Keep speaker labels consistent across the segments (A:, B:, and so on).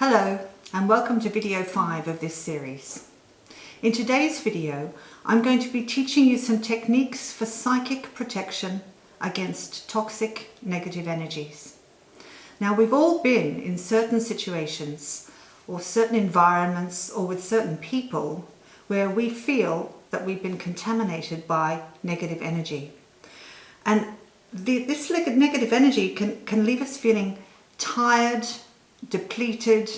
A: Hello and welcome to video 5 of this series. In today's video, I'm going to be teaching you some techniques for psychic protection against toxic negative energies. Now, we've all been in certain situations or certain environments or with certain people where we feel that we've been contaminated by negative energy. And this negative energy can leave us feeling tired, depleted,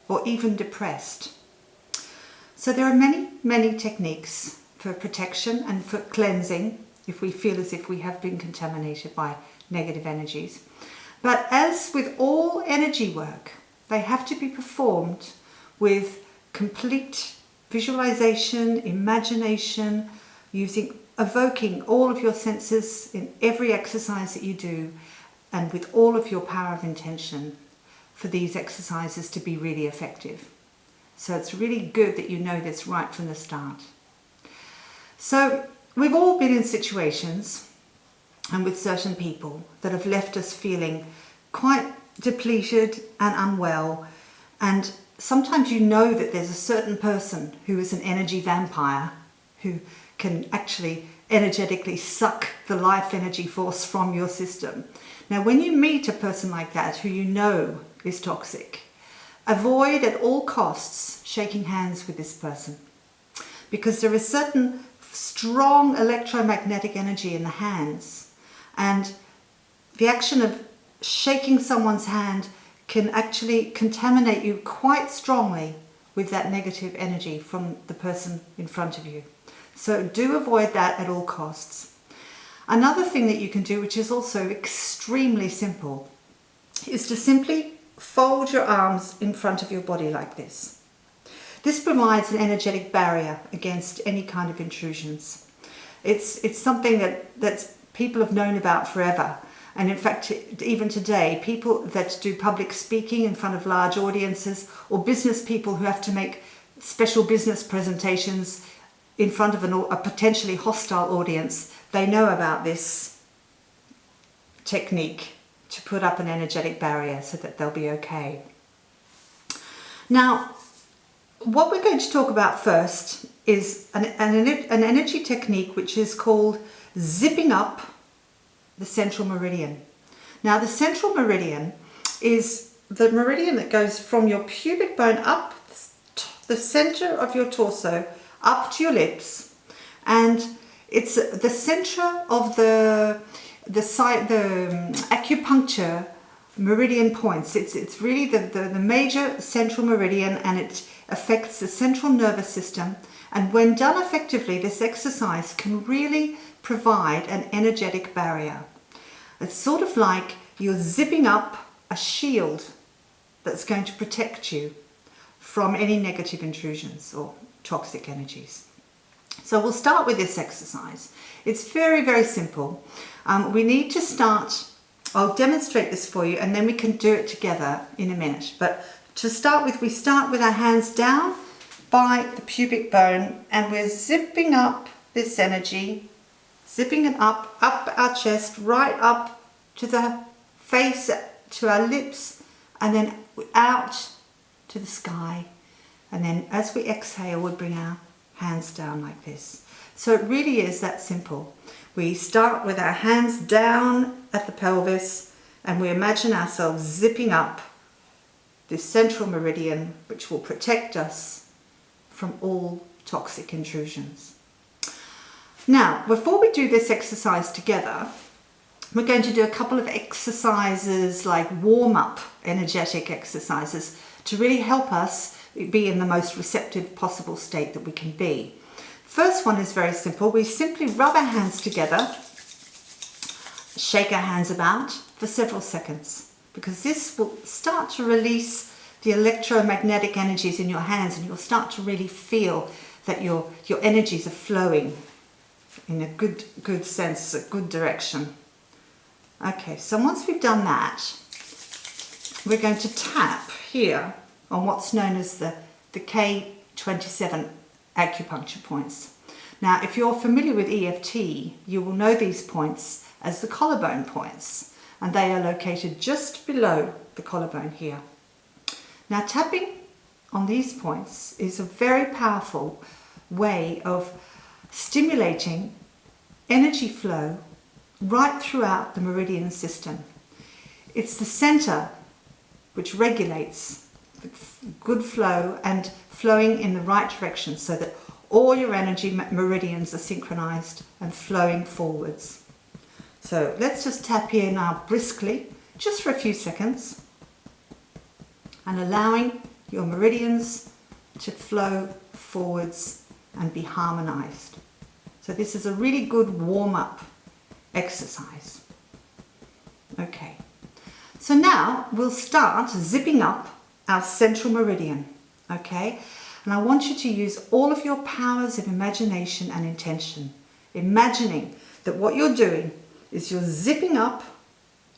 A: or even depressed. So there are many techniques for protection and for cleansing if we feel as if we have been contaminated by negative energies. But as with all energy work, they have to be performed with complete visualization, imagination, evoking all of your senses in every exercise that you do, and with all of your power of intention for these exercises to be really effective. So it's really good that you know this right from the start. So we've all been in situations and with certain people that have left us feeling quite depleted and unwell, and sometimes you know that there's a certain person who is an energy vampire who can actually energetically suck the life energy force from your system. Now, when you meet a person like that who you know is toxic, avoid at all costs shaking hands with this person, because there is certain strong electromagnetic energy in the hands, and the action of shaking someone's hand can actually contaminate you quite strongly with that negative energy from the person in front of you. So do avoid that at all costs. Another thing that you can do, which is also extremely simple, is to simply fold your arms in front of your body like this. This provides an energetic barrier against any kind of intrusions. It's something that people have known about forever. And in fact, even today, people that do public speaking in front of large audiences, or business people who have to make special business presentations in front of a potentially hostile audience, they know about this technique to put up an energetic barrier so that they'll be okay. Now, what we're going to talk about first is an energy technique which is called zipping up the central meridian. Now, the central meridian is the meridian that goes from your pubic bone up the center of your torso up to your lips, and it's the center of the acupuncture meridian points. It's really the major central meridian, and it affects the central nervous system. And when done effectively, this exercise can really provide an energetic barrier. It's sort of like you're zipping up a shield that's going to protect you from any negative intrusions or toxic energies. So we'll start with this exercise. It's very simple. We need to start, I'll demonstrate this for you, and then we can do it together in a minute. But to start with, we start with our hands down by the pubic bone, and we're zipping up this energy, zipping it up our chest, right up to the face, to our lips, and then out to the sky. And then as we exhale, we bring our hands down like this. So it really is that simple. We start with our hands down at the pelvis, and we imagine ourselves zipping up this central meridian, which will protect us from all toxic intrusions. Now, before we do this exercise together, we're going to do a couple of exercises, like warm-up energetic exercises, to really help us be in the most receptive possible state that we can be. First one is very simple. We simply rub our hands together, shake our hands about for several seconds, because this will start to release the electromagnetic energies in your hands, and you'll start to really feel that your energies are flowing in a good sense, a good direction. Okay, so once we've done that, we're going to tap here on what's known as the K27 acupuncture points. Now, if you're familiar with EFT, you will know these points as the collarbone points, and they are located just below the collarbone here. Now, tapping on these points is a very powerful way of stimulating energy flow right throughout the meridian system. It's the center which regulates the good flow and flowing in the right direction so that all your energy meridians are synchronized and flowing forwards. So let's just tap here now briskly, just for a few seconds, and allowing your meridians to flow forwards and be harmonized. So this is a really good warm-up exercise. Okay, so now we'll start zipping up our central meridian, okay? And I want you to use all of your powers of imagination and intention, imagining that what you're doing is you're zipping up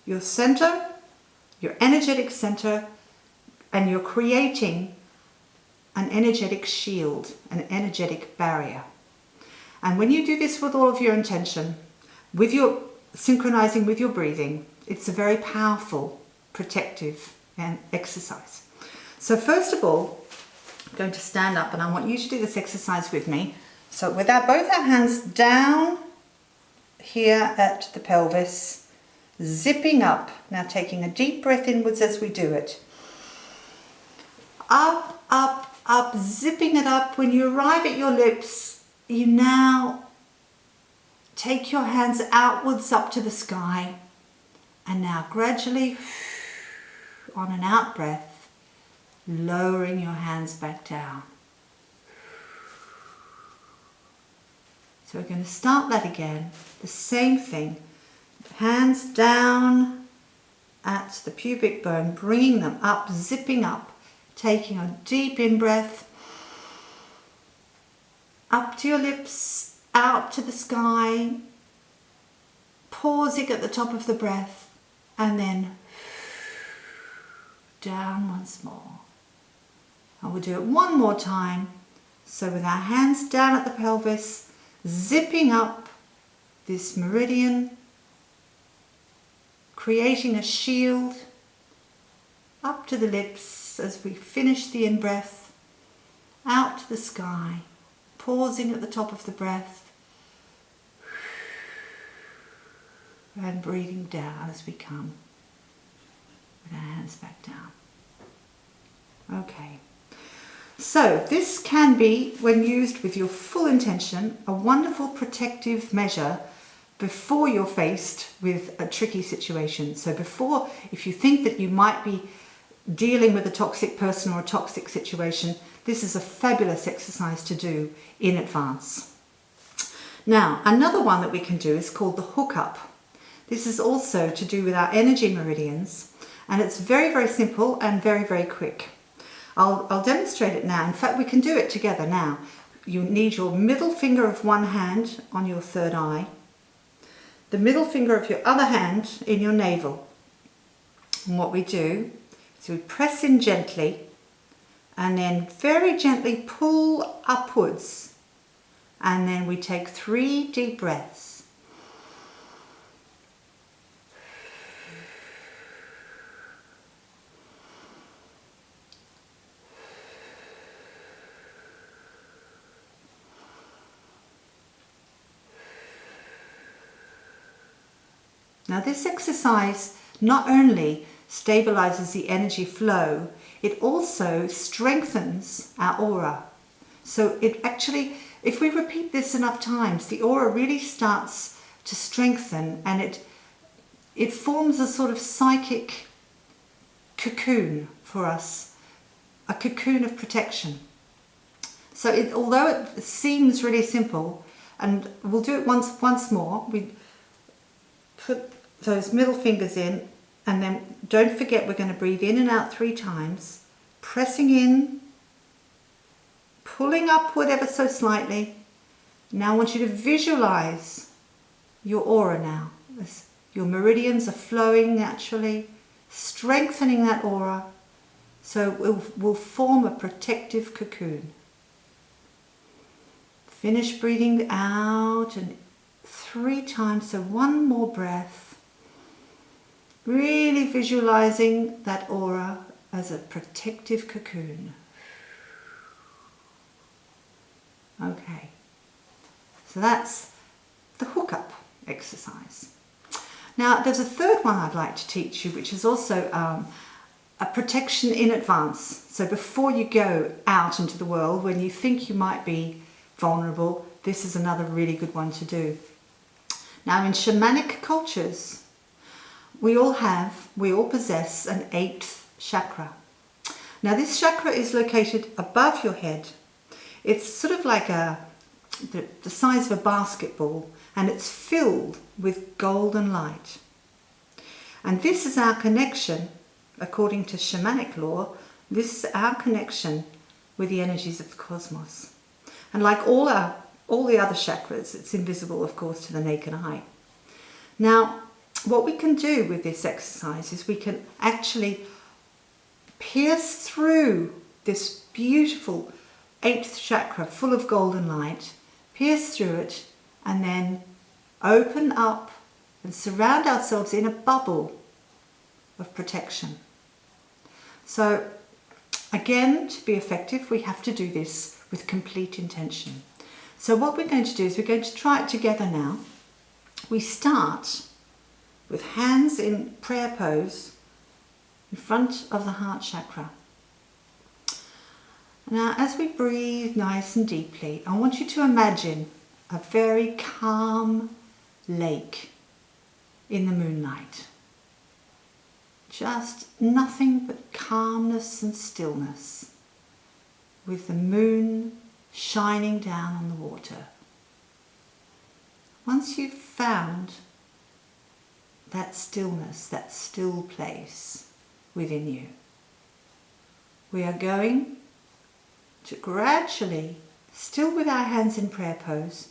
A: your center, your energetic center, and you're creating an energetic shield, an energetic barrier. And when you do this with all of your intention, with your synchronizing with your breathing, it's a very powerful protective exercise. So first of all, I'm going to stand up and I want you to do this exercise with me. So with both our hands down here at the pelvis, zipping up. Now taking a deep breath inwards as we do it. Up, up, up, zipping it up. When you arrive at your lips, you now take your hands outwards up to the sky, and now gradually, on an out breath, lowering your hands back down. So we're going to start that again, the same thing. Hands down at the pubic bone, bringing them up, zipping up, taking a deep in-breath, up to your lips, out to the sky, pausing at the top of the breath, and then down once more. And we'll do it one more time. So with our hands down at the pelvis, zipping up this meridian, creating a shield up to the lips as we finish the in-breath, out to the sky, pausing at the top of the breath, and breathing down as we come with our hands back down. Okay, so this can be, when used with your full intention, a wonderful protective measure before you're faced with a tricky situation. So before, if you think that you might be dealing with a toxic person or a toxic situation, this is a fabulous exercise to do in advance. Now, another one that we can do is called the hookup. This is also to do with our energy meridians, and it's very, very simple and very, very quick. I'll demonstrate it now. In fact, we can do it together now. You need your middle finger of one hand on your third eye, the middle finger of your other hand in your navel. And what we do is we press in gently and then very gently pull upwards, and then we take 3 deep breaths. Now this exercise not only stabilizes the energy flow, it also strengthens our aura. So it actually, if we repeat this enough times, the aura really starts to strengthen, and it forms a sort of psychic cocoon for us, a cocoon of protection. So although it seems really simple, and we'll do it once more, we put those middle fingers in, and then don't forget we're going to breathe in and out 3 times, pressing in, pulling upward ever so slightly. Now I want you to visualize your aura now. Your meridians are flowing naturally, strengthening that aura, so it will form a protective cocoon. Finish breathing out and 3 times, so one more breath. Really visualizing that aura as a protective cocoon. Okay, so that's the hookup exercise. Now there's a third one I'd like to teach you, which is also a protection in advance. So before you go out into the world, when you think you might be vulnerable, this is another really good one to do. Now in shamanic cultures, we all possess an 8th chakra. Now this chakra is located above your head. It's sort of like the size of a basketball, and it's filled with golden light. And this is our connection, according to shamanic law, this is our connection with the energies of the cosmos. And like all the other chakras, it's invisible, of course, to the naked eye. Now, what we can do with this exercise is we can actually pierce through this beautiful 8th chakra full of golden light, pierce through it, and then open up and surround ourselves in a bubble of protection. So again, to be effective, we have to do this with complete intention. So what we're going to do is we're going to try it together now. We start with hands in prayer pose in front of the heart chakra. Now, as we breathe nice and deeply, I want you to imagine a very calm lake in the moonlight. Just nothing but calmness and stillness, with the moon shining down on the water. Once you've found that stillness, that still place within you, we are going to gradually, still with our hands in prayer pose,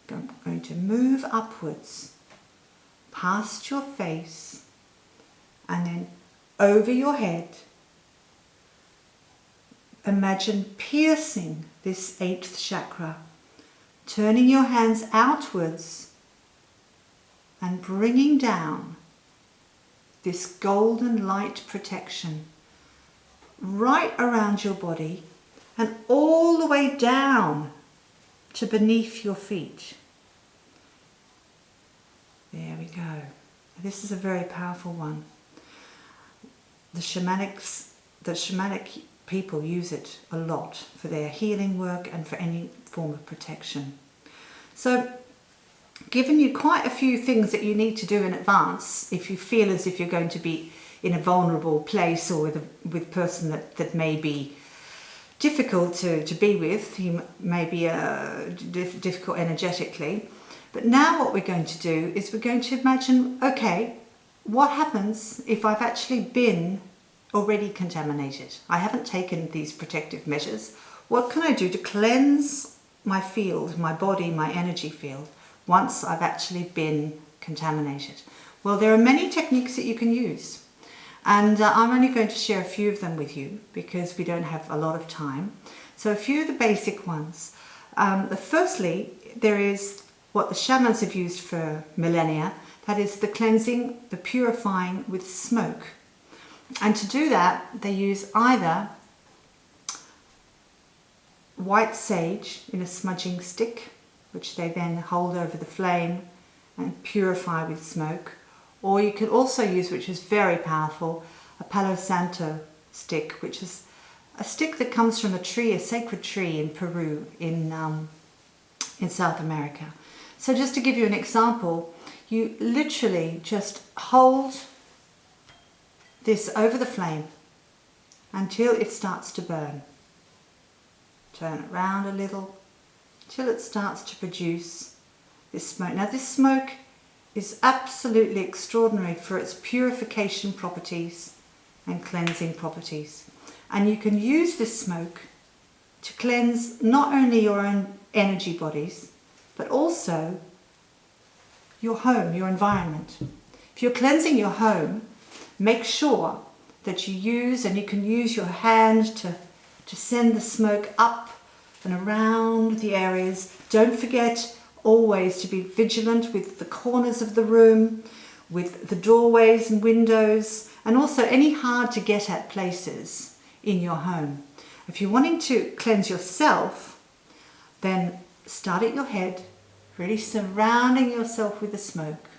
A: going to move upwards past your face and then over your head. Imagine piercing this 8th chakra, turning your hands outwards and bringing down this golden light protection right around your body and all the way down to beneath your feet. There we go. This is a very powerful one. The shamanic people use it a lot for their healing work and for any form of protection. So, given you quite a few things that you need to do in advance if you feel as if you're going to be in a vulnerable place or with a person that may be difficult to be with, you may be difficult energetically. But now what we're going to do is we're going to imagine, okay, what happens if I've actually been already contaminated? I haven't taken these protective measures. What can I do to cleanse my field, my body, my energy field, once I've actually been contaminated? Well, there are many techniques that you can use. And I'm only going to share a few of them with you because we don't have a lot of time. So a few of the basic ones. Firstly, there is what the shamans have used for millennia. That is the cleansing, the purifying with smoke. And to do that, they use either white sage in a smudging stick, which they then hold over the flame and purify with smoke. Or you can also use, which is very powerful, a Palo Santo stick, which is a stick that comes from a tree, a sacred tree in Peru, in South America. So just to give you an example, you literally just hold this over the flame until it starts to burn. Turn it round a little till it starts to produce this smoke. Now this smoke is absolutely extraordinary for its purification properties and cleansing properties. And you can use this smoke to cleanse not only your own energy bodies, but also your home, your environment. If you're cleansing your home, make sure that you use, and you can use your hand to send the smoke up and around the areas. Don't forget always to be vigilant with the corners of the room, with the doorways and windows, and also any hard to get at places in your home. If you're wanting to cleanse yourself, then start at your head, really surrounding yourself with the smoke,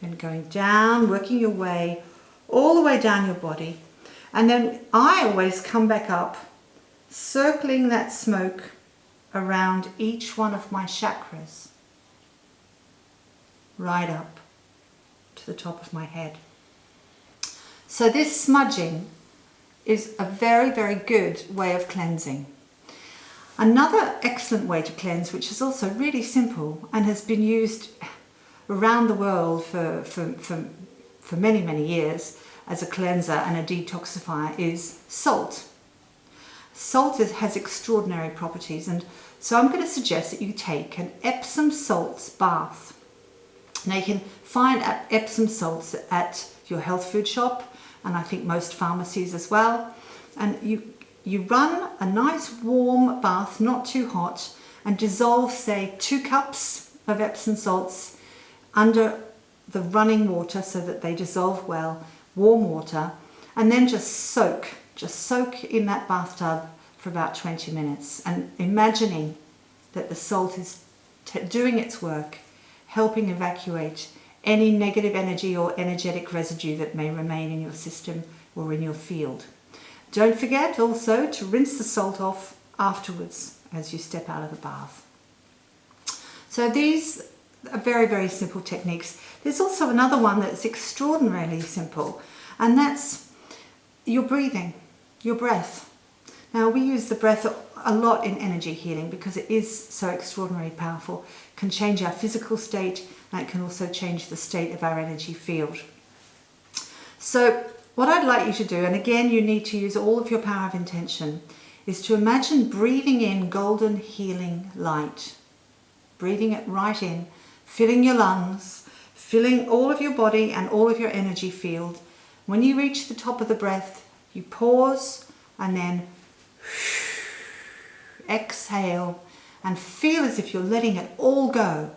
A: then going down, working your way all the way down your body. And then I always come back up, circling that smoke around each one of my chakras, right up to the top of my head. So this smudging is a very, very good way of cleansing. Another excellent way to cleanse, which is also really simple and has been used around the world for many, many years as a cleanser and a detoxifier, is salt. Salt has extraordinary properties, and so I'm going to suggest that you take an Epsom salts bath. Now you can find Epsom salts at your health food shop, and I think most pharmacies as well. And you run a nice warm bath, not too hot, and dissolve, say, 2 cups of Epsom salts under the running water so that they dissolve well, warm water, and then just soak in that bathtub for about 20 minutes, and imagining that the salt is doing its work, helping evacuate any negative energy or energetic residue that may remain in your system or in your field. Don't forget also to rinse the salt off afterwards as you step out of the bath. So these are very, very simple techniques. There's also another one that's extraordinarily simple, and that's your breathing, your breath. Now we use the breath a lot in energy healing because it is so extraordinarily powerful. It can change our physical state, and it can also change the state of our energy field. So what I'd like you to do, and again you need to use all of your power of intention, is to imagine breathing in golden healing light. Breathing it right in, filling your lungs, filling all of your body and all of your energy field. When you reach the top of the breath, you pause and then exhale and feel as if you're letting it all go.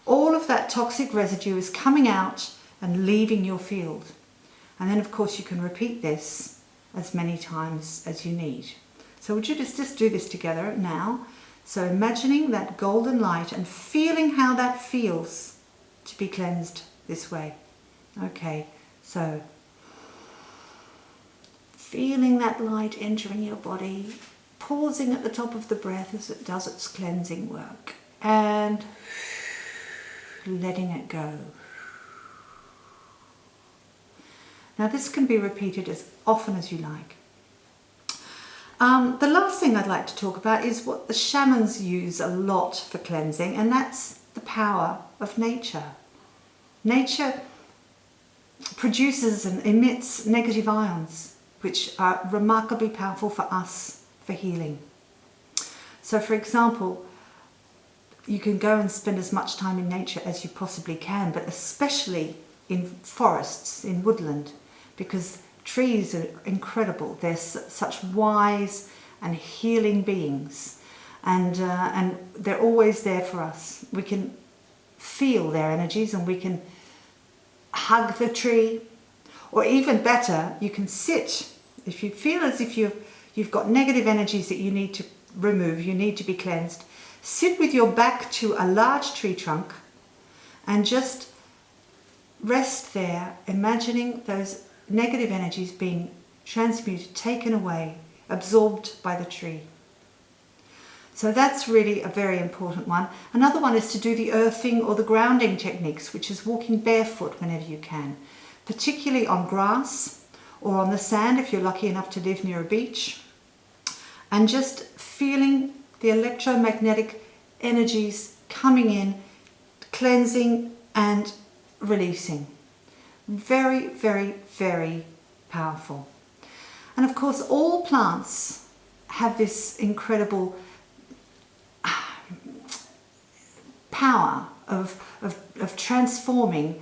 A: All of that toxic residue is coming out and leaving your field. And then of course you can repeat this as many times as you need. So would you just do this together now? So imagining that golden light and feeling how that feels to be cleansed this way. Okay, so feeling that light entering your body, pausing at the top of the breath as it does its cleansing work, and letting it go. Now this can be repeated as often as you like. The last thing I'd like to talk about is what the shamans use a lot for cleansing, and that's the power of nature. Nature produces and emits negative ions, which are remarkably powerful for us for healing. So for example, you can go and spend as much time in nature as you possibly can, but especially in forests, in woodland, because trees are incredible. They're such wise and healing beings, and they're always there for us. We can feel their energies, and we can hug the tree, or even better, you can sit. If you feel as if you've got negative energies that you need to remove, you need to be cleansed, sit with your back to a large tree trunk and just rest there, imagining those negative energies being transmuted, taken away, absorbed by the tree. So that's really a very important one. Another one is to do the earthing or the grounding techniques, which is walking barefoot whenever you can, particularly on grass or on the sand if you're lucky enough to live near a beach, and just feeling the electromagnetic energies coming in, cleansing and releasing. Very, very, very powerful. And of course, all plants have this incredible power of transforming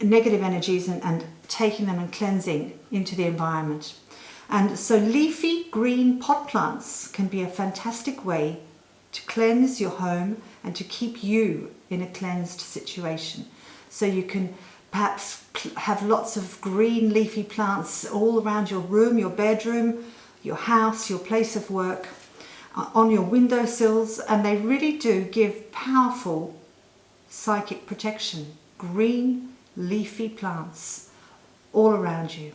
A: negative energies and taking them and cleansing into the environment. And so leafy green pot plants can be a fantastic way to cleanse your home and to keep you in a cleansed situation. So you can perhaps have lots of green leafy plants all around your room, your bedroom, your house, your place of work, on your windowsills, and they really do give powerful psychic protection. Green leafy plants all around you.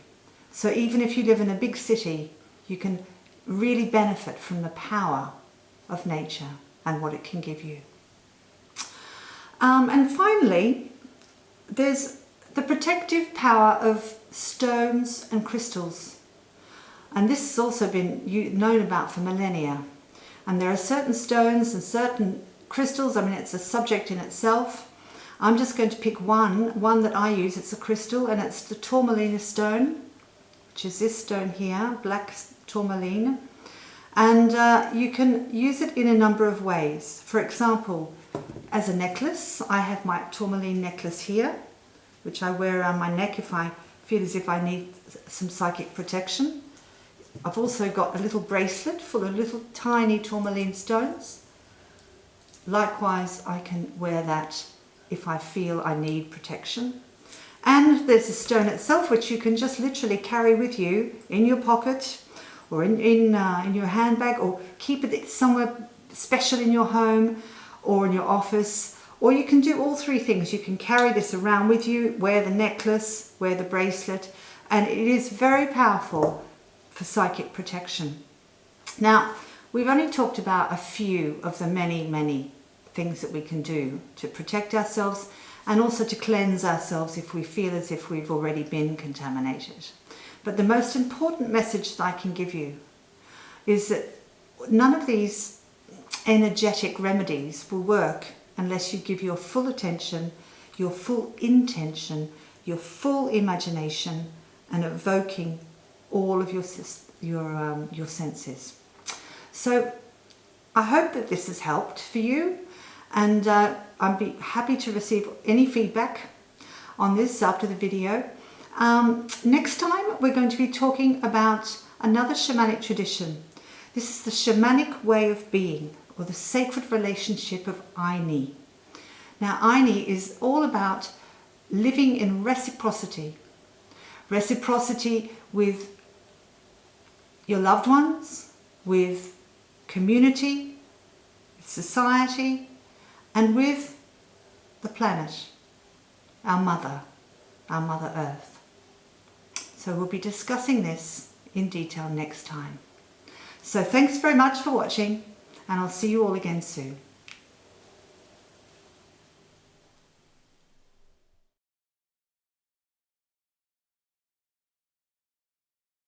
A: So even if you live in a big city, you can really benefit from the power of nature and what it can give you. And finally, there's the protective power of stones and crystals. And this has also been known about for millennia. And there are certain stones and certain crystals. I mean, it's a subject in itself. I'm just going to pick one that I use. It's a crystal, and it's the tourmaline stone, which is this stone here, black tourmaline. And you can use it in a number of ways. For example, as a necklace, I have my tourmaline necklace here, which I wear around my neck if I feel as if I need some psychic protection. I've also got a little bracelet full of little tiny tourmaline stones. Likewise, I can wear that if I feel I need protection. And there's the stone itself, which you can just literally carry with you in your pocket or in your handbag, or keep it somewhere special in your home or in your office. Or you can do all three things. You can carry this around with you, wear the necklace, wear the bracelet, and it is very powerful for psychic protection. Now, we've only talked about a few of the many, many things that we can do to protect ourselves and also to cleanse ourselves if we feel as if we've already been contaminated. But the most important message that I can give you is that none of these energetic remedies will work unless you give your full attention, your full intention, your full imagination, and evoking all of your senses. So I hope that this has helped for you, and I'd be happy to receive any feedback on this after the video. Next time we're going to be talking about another shamanic tradition. This is the shamanic way of being, or the sacred relationship of Aini. Now, Aini is all about living in reciprocity. Reciprocity with your loved ones, with community, with society, and with the planet, our Mother Earth. So we'll be discussing this in detail next time. So thanks very much for watching, and I'll see you all again soon.